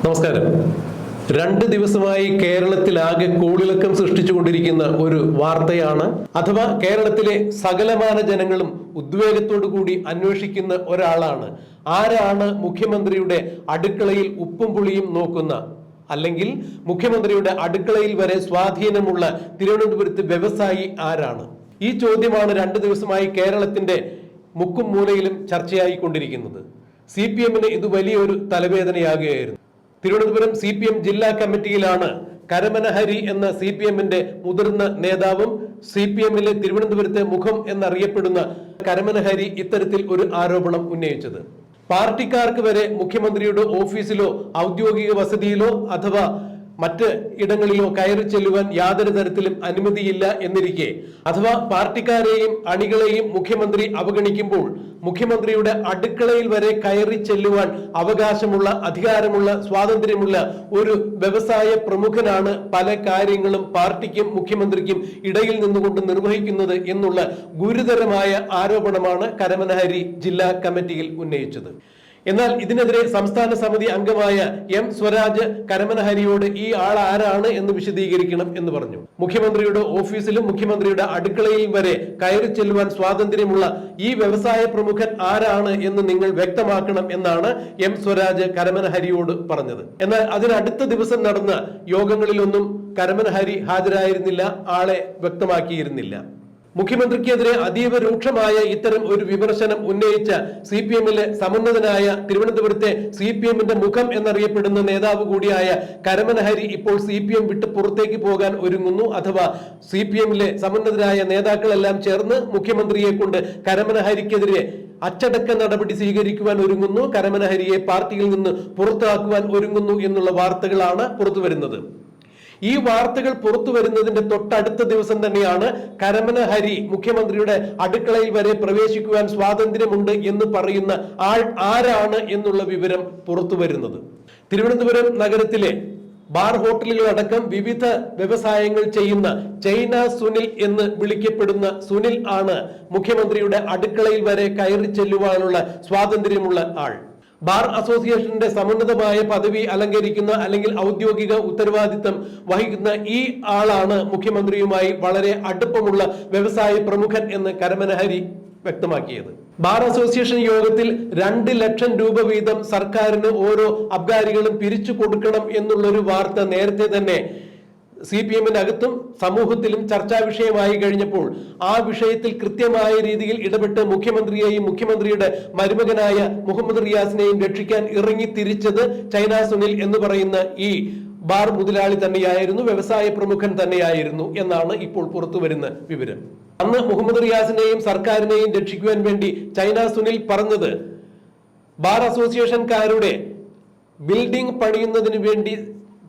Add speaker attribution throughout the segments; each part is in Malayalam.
Speaker 1: നമസ്കാരം. 2 ദിവസമായി കേരളത്തിലാകെ കോളിളക്കം സൃഷ്ടിച്ചുകൊണ്ടിരിക്കുന്ന ഒരു വാർത്തയാണ്, അഥവാ കേരളത്തിലെ സകലമാന ജനങ്ങളും ഉദ്വേഗത്തോടു കൂടി അന്വേഷിക്കുന്ന ഒരാളാണ്. ആരാണ് മുഖ്യമന്ത്രിയുടെ അടുക്കളയിൽ ഉപ്പും പുളിയും നോക്കുന്ന, അല്ലെങ്കിൽ മുഖ്യമന്ത്രിയുടെ അടുക്കളയിൽ വരെ സ്വാധീനമുള്ള തിരുവനന്തപുരത്ത് വ്യവസായി ആരാണ്? ഈ ചോദ്യമാണ് 2 ദിവസമായി കേരളത്തിന്റെ മുക്കും മൂലയിലും ചർച്ചയായിക്കൊണ്ടിരിക്കുന്നത്. CPM-ന് ഇത് വലിയൊരു തലവേദനയാകുകയായിരുന്നു. തിരുവനന്തപുരം CPM ജില്ലാ കമ്മിറ്റിയിലാണ് കരമന ഹരി എന്ന CPM-ന്റെ മുതിർന്ന നേതാവും CPM-ലെ തിരുവനന്തപുരത്തെ മുഖം എന്നറിയപ്പെടുന്ന കരമന ഹരി ഇത്തരത്തിൽ ഒരു ആരോപണം ഉന്നയിച്ചത്. പാർട്ടിക്കാർക്ക് വരെ മുഖ്യമന്ത്രിയുടെ ഓഫീസിലോ ഔദ്യോഗിക വസതിയിലോ അഥവാ മറ്റ് ഇടങ്ങളിലോ കയറി ചെല്ലുവാൻ യാതൊരു തരത്തിലും അനുമതിയില്ല എന്നിരിക്കെ, അഥവാ പാർട്ടിക്കാരെയും അണികളെയും മുഖ്യമന്ത്രി അവഗണിക്കുമ്പോൾ മുഖ്യമന്ത്രിയുടെ അടുക്കളയിൽ വരെ കയറി ചെല്ലുവാൻ അവകാശമുള്ള, അധികാരമുള്ള, സ്വാതന്ത്ര്യമുള്ള ഒരു വ്യവസായ പ്രമുഖനാണ് പല കാര്യങ്ങളും പാർട്ടിക്കും മുഖ്യമന്ത്രിക്കും ഇടയിൽ നിന്നുകൊണ്ട് നിർവഹിക്കുന്നത് എന്നുള്ള ഗുരുതരമായ ആരോപണമാണ് കരമന ഹരി ജില്ലാ കമ്മിറ്റിയിൽ ഉന്നയിച്ചത്. എന്നാൽ ഇതിനെതിരെ സംസ്ഥാന സമിതി അംഗമായ M സ്വരാജ് കരമന ഹരിയോട് ഈ ആൾ ആരാണ് എന്ന് വിശദീകരിക്കണം എന്ന് പറഞ്ഞു. മുഖ്യമന്ത്രിയുടെ ഓഫീസിലും മുഖ്യമന്ത്രിയുടെ അടുക്കളയിൽ വരെ കയറി ചെല്ലുവാൻ സ്വാതന്ത്ര്യമുള്ള ഈ വ്യവസായ പ്രമുഖൻ ആരാണ് എന്ന് നിങ്ങൾ വ്യക്തമാക്കണം എന്നാണ് M സ്വരാജ് കരമന ഹരിയോട് പറഞ്ഞത്. എന്നാൽ അതിനടുത്ത ദിവസം നടന്ന യോഗങ്ങളിലൊന്നും കരമന ഹരി ഹാജരായിരുന്നില്ല, ആളെ വ്യക്തമാക്കിയിരുന്നില്ല. മുഖ്യമന്ത്രിക്കെതിരെ അതീവ രൂക്ഷമായ ഇത്തരം ഒരു വിമർശനം ഉന്നയിച്ച CPM-ലെ സമുന്നതനായ തിരുവനന്തപുരത്തെ CPM-ന്റെ മുഖം എന്നറിയപ്പെടുന്ന നേതാവ് കൂടിയായ കരമന ഹരി ഇപ്പോൾ CPM വിട്ട് പുറത്തേക്ക് പോകാൻ ഒരുങ്ങുന്നു. അഥവാ CPM-ലെ സമുന്നതരായ നേതാക്കളെല്ലാം ചേർന്ന് മുഖ്യമന്ത്രിയെ കൊണ്ട് കരമന ഹരിക്കെതിരെ അച്ചടക്ക നടപടി സ്വീകരിക്കുവാൻ ഒരുങ്ങുന്നു, കരമന ഹരിയെ പാർട്ടിയിൽ നിന്ന് പുറത്താക്കുവാൻ ഒരുങ്ങുന്നു എന്നുള്ള വാർത്തകളാണ് പുറത്തു വരുന്നത്. ഈ വാർത്തകൾ പുറത്തു വരുന്നതിന്റെ തൊട്ടടുത്ത ദിവസം തന്നെയാണ് കരമന ഹരി മുഖ്യമന്ത്രിയുടെ അടുക്കളയിൽ വരെ പ്രവേശിക്കുവാൻ സ്വാതന്ത്ര്യമുണ്ട് എന്ന് പറയുന്ന ആൾ ആരാണ് എന്നുള്ള വിവരം പുറത്തു വരുന്നത്. തിരുവനന്തപുരം നഗരത്തിലെ ബാർ ഹോട്ടലുകളടക്കം വിവിധ വ്യവസായങ്ങൾ ചെയ്യുന്ന ചൈന സുനിൽ എന്ന് വിളിക്കപ്പെടുന്ന സുനിൽ ആണ് മുഖ്യമന്ത്രിയുടെ അടുക്കളയിൽ വരെ കയറി ചെല്ലുവാനുള്ള സ്വാതന്ത്ര്യമുള്ള ആൾ. ബാർ അസോസിയേഷന്റെ സമുന്നതമായ പദവി അലങ്കരിക്കുന്ന, അല്ലെങ്കിൽ ഔദ്യോഗിക ഉത്തരവാദിത്തം വഹിക്കുന്ന ഈ ആളാണ് മുഖ്യമന്ത്രിയുമായി വളരെ അടുപ്പമുള്ള വ്യവസായ പ്രമുഖൻ എന്ന് കരമന ഹരി വ്യക്തമാക്കിയത്. ബാർ അസോസിയേഷൻ യോഗത്തിൽ 2 ലക്ഷം രൂപ വീതം സർക്കാരിന് ഓരോ അബ്കാരികളും പിരിച്ചു കൊടുക്കണം എന്നുള്ളൊരു വാർത്ത നേരത്തെ തന്നെ CPM-നകത്തും സമൂഹത്തിലും ചർച്ചാ വിഷയമായി കഴിഞ്ഞപ്പോൾ ആ വിഷയത്തിൽ കൃത്യമായ രീതിയിൽ ഇടപെട്ട് മുഖ്യമന്ത്രിയെയും മുഖ്യമന്ത്രിയുടെ മരുമകനായ മുഹമ്മദ് റിയാസിനെയും രക്ഷിക്കാൻ ഇറങ്ങി തിരിച്ചത് ചൈന സുനിൽ എന്ന് പറയുന്ന ഈ ബാർ മുതലാളി തന്നെയായിരുന്നു, വ്യവസായ പ്രമുഖൻ തന്നെയായിരുന്നു എന്നാണ് ഇപ്പോൾ പുറത്തു വരുന്ന വിവരം. അന്ന് മുഹമ്മദ് റിയാസിനെയും സർക്കാരിനെയും രക്ഷിക്കുവാൻ വേണ്ടി ചൈന സുനിൽ പറഞ്ഞത് ബാർ അസോസിയേഷൻകാരുടെ ബിൽഡിംഗ് പണിയുന്നതിന് വേണ്ടി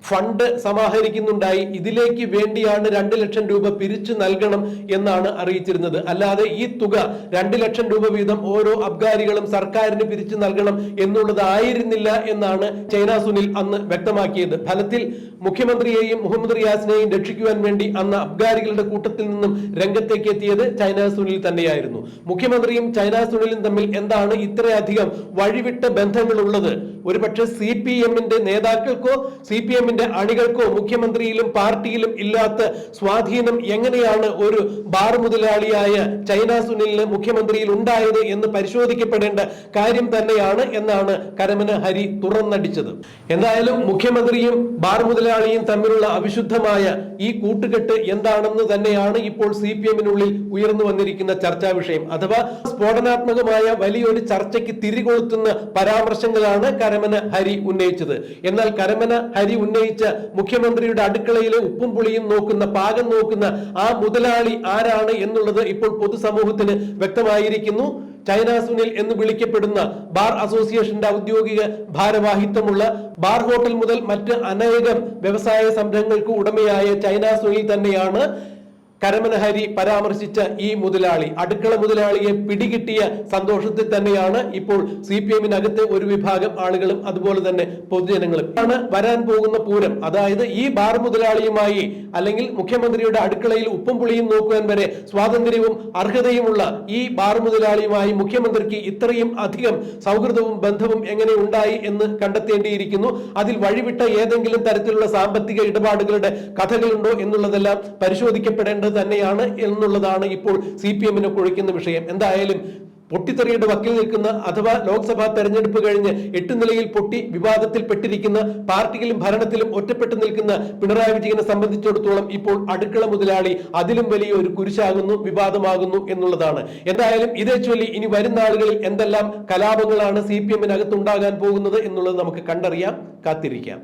Speaker 1: ഫണ്ട് സമാഹരിക്കുന്നുണ്ടായി, ഇതിലേക്ക് വേണ്ടിയാണ് 2 ലക്ഷം രൂപ പിരിച്ചു നൽകണം എന്നാണ് അറിയിച്ചിരുന്നത്. അല്ലാതെ ഈ തുക 2 ലക്ഷം രൂപ വീതം ഓരോ അബ്കാരികളും സർക്കാരിന് പിരിച്ചു നൽകണം എന്നുള്ളതായിരുന്നില്ല എന്നാണ് ചൈന സുനിൽ അന്ന് വ്യക്തമാക്കിയത്. ഫലത്തിൽ മുഖ്യമന്ത്രിയെയും മുഹമ്മദ് റിയാസിനെയും രക്ഷിക്കുവാൻ വേണ്ടി അന്ന് അബ്കാരികളുടെ കൂട്ടത്തിൽ നിന്നും രംഗത്തേക്ക് എത്തിയത് ചൈന സുനിൽ തന്നെയായിരുന്നു. മുഖ്യമന്ത്രിയും ചൈന സുനിലും തമ്മിൽ എന്താണ് ഇത്രയധികം വഴിവിട്ട ബന്ധങ്ങളുള്ളത്? ഒരുപക്ഷെ CPM-ന്റെ നേതാക്കൾക്കോ CPM-ന്റെ അണികൾക്കോ മുഖ്യമന്ത്രിയിലും പാർട്ടിയിലും ഇല്ലാത്ത സ്വാധീനം എങ്ങനെയാണ് ഒരു ബാർ മുതലാളിയായ ചൈന സുനിലിന് മുഖ്യമന്ത്രിയിൽ ഉണ്ടായത് എന്ന് പരിശോധിക്കപ്പെടേണ്ട കാര്യം തന്നെയാണ് എന്നാണ് കരമന ഹരി തുറന്നടിച്ചത്. എന്തായാലും മുഖ്യമന്ത്രിയും ബാർ മുതലാളിയും തമ്മിലുള്ള അവിശുദ്ധമായ ഈ കൂട്ടുകെട്ട് എന്താണെന്ന് തന്നെയാണ് ഇപ്പോൾ CPM-നുള്ളിൽ ഉയർന്നു വന്നിരിക്കുന്ന ചർച്ചാ വിഷയം. അഥവാ സ്ഫോടനാത്മകമായ വലിയൊരു ചർച്ചയ്ക്ക് തിരികൊളുത്തുന്ന പരാമർശങ്ങളാണ് കരമന ഹരി ഉന്നയിച്ചത്. എന്നാൽ കരമന ഹരി ഉന്നയിച്ച മുഖ്യമന്ത്രിയുടെ അടുക്കളയിലെ ഉപ്പും പുളിയും നോക്കുന്ന, പാകം നോക്കുന്ന ആ മുതലാളി ആരാണ് എന്നുള്ളത് ഇപ്പോൾ പൊതുസമൂഹത്തിന് വ്യക്തമായിരിക്കുന്നു. ചൈന സുനിൽ എന്ന് വിളിക്കപ്പെടുന്ന ബാർ അസോസിയേഷന്റെ ഔദ്യോഗിക ഭാരവാഹിത്വമുള്ള ബാർ ഹോട്ടൽ മുതൽ മറ്റ് അനേകം വ്യവസായ സംരംഭങ്ങൾക്ക് ഉടമയായ ചൈന സുനിൽ തന്നെയാണ് കരമന ഹരി പരാമർശിച്ച ഈ മുതലാളി, അടുക്കള മുതലാളിയെ പിടികിട്ടിയ സന്തോഷത്തിൽ തന്നെയാണ് ഇപ്പോൾ CPM-നകത്തെ ഒരു വിഭാഗം ആളുകളും അതുപോലെ തന്നെ പൊതുജനങ്ങളും. ആണ് വരാൻ പോകുന്ന പൂരം. അതായത് ഈ ബാർ മുതലാളിയുമായി അല്ലെങ്കിൽ മുഖ്യമന്ത്രിയുടെ അടുക്കളയിൽ ഉപ്പും പുളിയും നോക്കുവാൻ വരെ സ്വാതന്ത്ര്യവും അർഹതയുമുള്ള ഈ ബാർ മുതലാളിയുമായി മുഖ്യമന്ത്രിക്ക് ഇത്രയും അധികം സൗഹൃദവും ബന്ധവും എങ്ങനെ ഉണ്ടായി എന്ന് കണ്ടെത്തേണ്ടിയിരിക്കുന്നു. അതിൽ വഴിവിട്ട ഏതെങ്കിലും തരത്തിലുള്ള സാമ്പത്തിക ഇടപാടുകളുടെ കഥകളുണ്ടോ എന്നുള്ളതെല്ലാം പരിശോധിക്കപ്പെടേണ്ടത് തന്നെയാണ് എന്നുള്ളതാണ് ഇപ്പോൾ CPM-നെ കുഴയ്ക്കുന്ന വിഷയം. എന്തായാലും പൊട്ടിത്തെറിയുടെ വക്കിൽ നിൽക്കുന്ന അഥവാ ലോക്സഭാ തെരഞ്ഞെടുപ്പ് കഴിഞ്ഞ് 8 നിലയിൽ പൊട്ടി വിവാദത്തിൽപ്പെട്ടിരിക്കുന്ന പാർട്ടിയിലും ഭരണത്തിലും ഒറ്റപ്പെട്ടു നിൽക്കുന്ന പിണറായി വിജയനെ സംബന്ധിച്ചിടത്തോളം ഇപ്പോൾ അടുക്കള മുതലാളി അതിലും വലിയ ഒരു കുരിശാകുന്നു, വിവാദമാകുന്നു എന്നുള്ളതാണ്. എന്തായാലും ഇതേ ചൊല്ലി ഇനി വരുന്ന ആളുകളിൽ എന്തെല്ലാം കലാപങ്ങളാണ് CPM-നകത്ത് ഉണ്ടാകാൻ പോകുന്നത് എന്നുള്ളത് നമുക്ക് കണ്ടറിയാം, കാത്തിരിക്കാം.